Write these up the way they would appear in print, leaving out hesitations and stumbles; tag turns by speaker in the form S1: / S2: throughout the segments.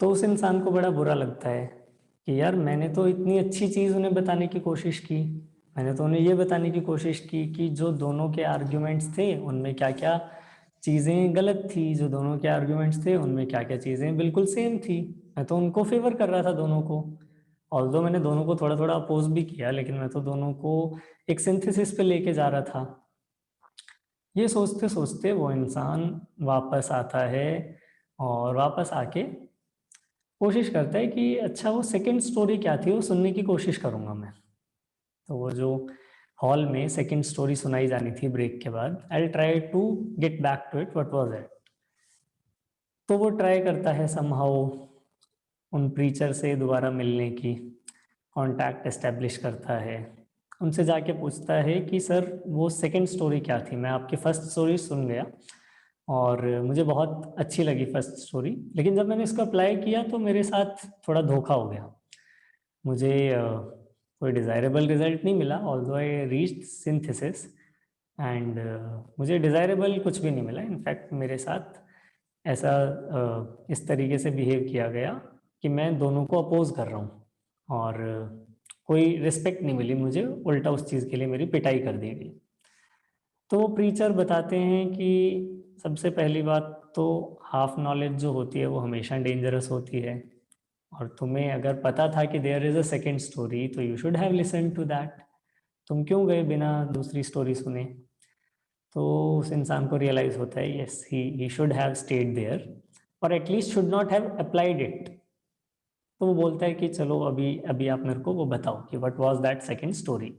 S1: तो उस इंसान को बड़ा बुरा लगता है कि यार मैंने तो इतनी अच्छी चीज़ उन्हें बताने की कोशिश की। मैंने तो उन्हें ये बताने की कोशिश की कि जो दोनों के आर्ग्यूमेंट्स थे उनमें क्या क्या चीज़ें गलत थी, जो दोनों के आर्ग्यूमेंट्स थे उनमें क्या क्या चीज़ें बिल्कुल सेम थी। मैं तो उनको फेवर कर रहा था दोनों को। ऑल्दो मैंने दोनों को थोड़ा थोड़ा अपोज भी किया, लेकिन मैं तो दोनों को एक सिंथेसिस पे लेके जा रहा था। ये सोचते सोचते वो इंसान वापस आता है और वापस आके कोशिश करता है कि अच्छा वो सेकंड स्टोरी क्या थी वो सुनने की कोशिश करूंगा मैं। तो वो जो हॉल में सेकंड स्टोरी सुनाई जानी थी ब्रेक के बाद, I try to get back to it, what was it. तो वो ट्राई करता है समहाउ उन प्रीचर से दोबारा मिलने की, कांटेक्ट एस्टेब्लिश करता है, उनसे जाके पूछता है कि सर वो सेकंड स्टोरी क्या थी। मैं आपकी फर्स्ट स्टोरी सुन गया और मुझे बहुत अच्छी लगी फर्स्ट स्टोरी, लेकिन जब मैंने इसको अप्लाई किया तो मेरे साथ थोड़ा धोखा हो गया। मुझे कोई डिज़ायरेबल रिजल्ट नहीं मिला, although I reached synthesis and मुझे डिज़ायरेबल कुछ भी नहीं मिला। इनफैक्ट मेरे साथ ऐसा इस तरीके से बिहेव किया गया कि मैं दोनों को अपोज कर रहा हूँ और कोई रिस्पेक्ट नहीं मिली मुझे, उल्टा उस चीज़ के लिए मेरी पिटाई कर दी गई। तो वो प्रीचर बताते हैं कि सबसे पहली बात तो हाफ नॉलेज जो होती है वो हमेशा डेंजरस होती है, और तुम्हें अगर पता था कि there is a second story तो you should have listen to that. तुम क्यों गए बिना दूसरी स्टोरी सुने। तो उस इंसान को रियलाइज होता है yes he should have stayed there और at least should not have applied it. तो वो बोलता है कि चलो अभी अभी आप मेरे को वो बताओ कि what was that second story.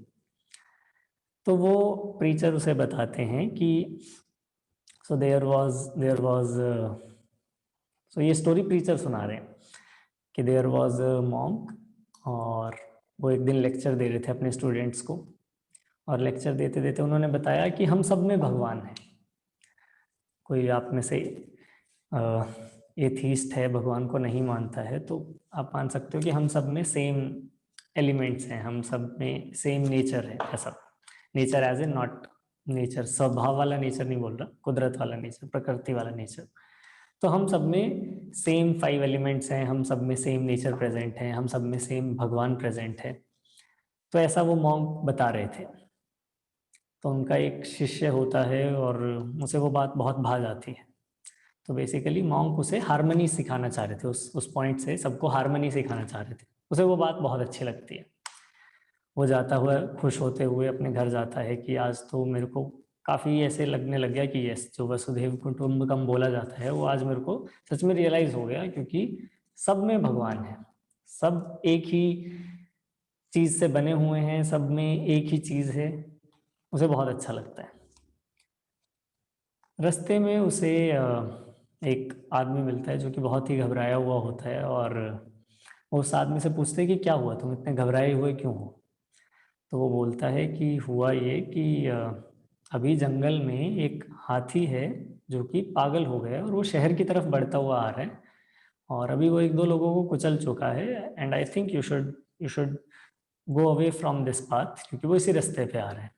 S1: तो वो प्रीचर उसे बताते हैं कि सो देयर वाज सो ये स्टोरी प्रीचर सुना रहे हैं कि देयर वाज अ मॉन्क, और वो एक दिन लेक्चर दे रहे थे अपने स्टूडेंट्स को, और लेक्चर देते देते उन्होंने बताया कि हम सब में भगवान है। कोई आप में से एथीस्ट है, भगवान को नहीं मानता है, तो आप मान सकते हो कि हम सब में सेम एलिमेंट्स हैं, हम सब में सेम नेचर है। ऐसा nature as a not nature स्वभाव वाला नेचर नहीं बोल रहा, कुदरत वाला नेचर, प्रकृति वाला नेचर। तो हम सब में सेम 5 एलिमेंट्स हैं, हम सब में सेम नेचर प्रेजेंट है, हम सब में सेम भगवान प्रेजेंट है। तो ऐसा वो मॉन्क बता रहे थे। तो उनका एक शिष्य होता है और उसे वो बात बहुत भा जाती है। तो बेसिकली मॉन्क उसे हारमनी सिखाना चाह रहे थे, उस पॉइंट से सबको हारमनी सिखाना चाह रहे थे। उसे वो बात बहुत अच्छी लगती है। वो जाता हुआ खुश होते हुए अपने घर जाता है कि आज तो मेरे को काफ़ी ऐसे लगने लग गया कि यस जो वसुधैव कुटुंबकम बोला जाता है वो आज मेरे को सच में रियलाइज हो गया, क्योंकि सब में भगवान है, सब एक ही चीज़ से बने हुए हैं, सब में एक ही चीज़ है। उसे बहुत अच्छा लगता है। रास्ते में उसे एक आदमी मिलता है जो कि बहुत ही घबराया हुआ होता है, और वो उस आदमी से पूछते हैं कि क्या हुआ, तुम इतने घबराए हुए क्यों हो। तो वो बोलता है कि हुआ ये कि अभी जंगल में एक हाथी है जो कि पागल हो गया है और वो शहर की तरफ बढ़ता हुआ आ रहा है, और अभी वो एक दो लोगों को कुचल चुका है, and I think you should go away from this path, क्योंकि वो इसी रास्ते पे आ रहा है।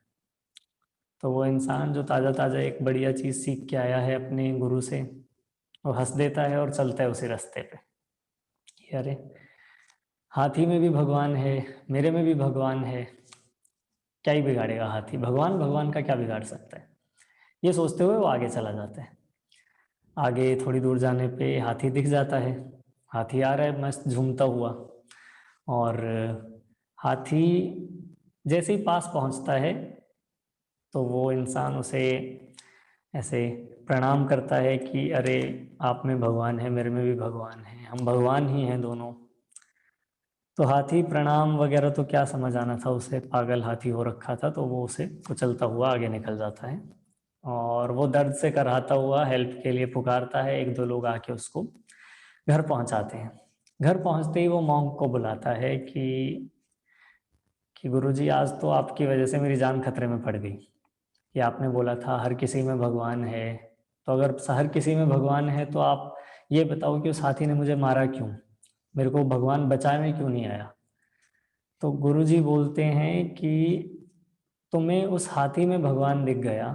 S1: तो वो इंसान जो ताज़ा ताज़ा एक बढ़िया चीज़ सीख के आया है अपने गुरु से, वो हंस देता है और चलता है उसी रास्ते पे कि अरे हाथी में भी भगवान है, मेरे में भी भगवान है, क्या ही बिगाड़ेगा हाथी, भगवान भगवान का क्या बिगाड़ सकता है। ये सोचते हुए वो आगे चला जाता है। आगे थोड़ी दूर जाने पे हाथी दिख जाता है। हाथी आ रहा है मस्त झूमता हुआ, और हाथी जैसे ही पास पहुंचता है तो वो इंसान उसे ऐसे प्रणाम करता है कि अरे आप में भगवान है, मेरे में भी भगवान है, हम भगवान ही हैं दोनों। तो हाथी प्रणाम वगैरह तो क्या समझ आना था उसे, पागल हाथी हो रखा था, तो वो उसे कुचलता हुआ आगे निकल जाता है, और वो दर्द से कराहता हुआ हेल्प के लिए पुकारता है। एक दो लोग आके उसको घर पहुंचाते हैं। घर पहुंचते ही वो मॉन्क को बुलाता है कि गुरुजी आज तो आपकी वजह से मेरी जान खतरे में पड़ गई, कि आपने बोला था हर किसी में भगवान है, तो अगर हर किसी में भगवान है तो आप ये बताओ कि उस हाथी ने मुझे मारा क्यों, मेरे को भगवान बचाने क्यों नहीं आया। तो गुरुजी बोलते हैं कि तुम्हें उस हाथी में भगवान दिख गया,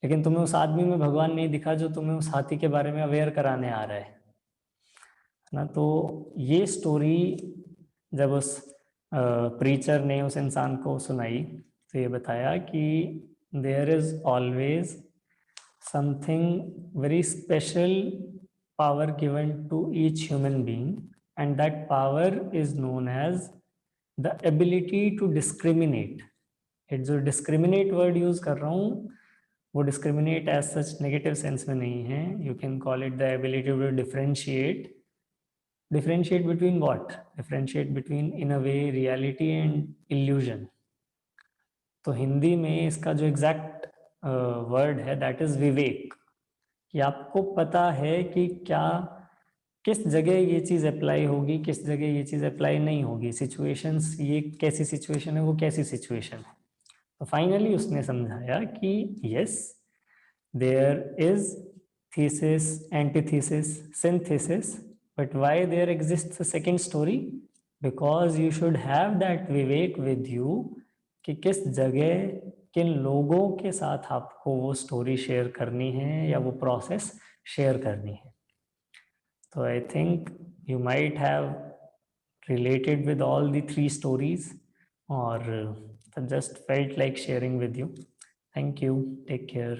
S1: लेकिन तुम्हें उस आदमी में भगवान नहीं दिखा जो तुम्हें उस हाथी के बारे में अवेयर कराने आ रहा है। ना। तो ये स्टोरी जब उस प्रीचर ने उस इंसान को सुनाई तो ये बताया कि there is always something very special power given to each human being, and that power is known as the ability to discriminate. ये जो discriminate word use कर रहा हूँ वो discriminate as such negative sense में नहीं है. You can call it the ability to differentiate. Differentiate between what? Differentiate between in a way reality and illusion. तो हिंदी में इसका जो एग्जैक्ट वर्ड है दैट इज विवेक, कि आपको पता है कि क्या किस जगह ये चीज़ अप्लाई होगी, किस जगह ये चीज़ अप्लाई नहीं होगी, सिचुएशंस, ये कैसी सिचुएशन है, वो कैसी सिचुएशन है. तो फाइनली उसने समझाया कि yes there is thesis, antithesis, synthesis, but why there exists a second story? Because you should have that विवेक विद यू कि किस जगह किन लोगों के साथ आपको वो स्टोरी शेयर करनी है या वो प्रोसेस शेयर करनी है. So I think you might have related with all the three stories, or just felt like sharing with you. Thank you. Take care.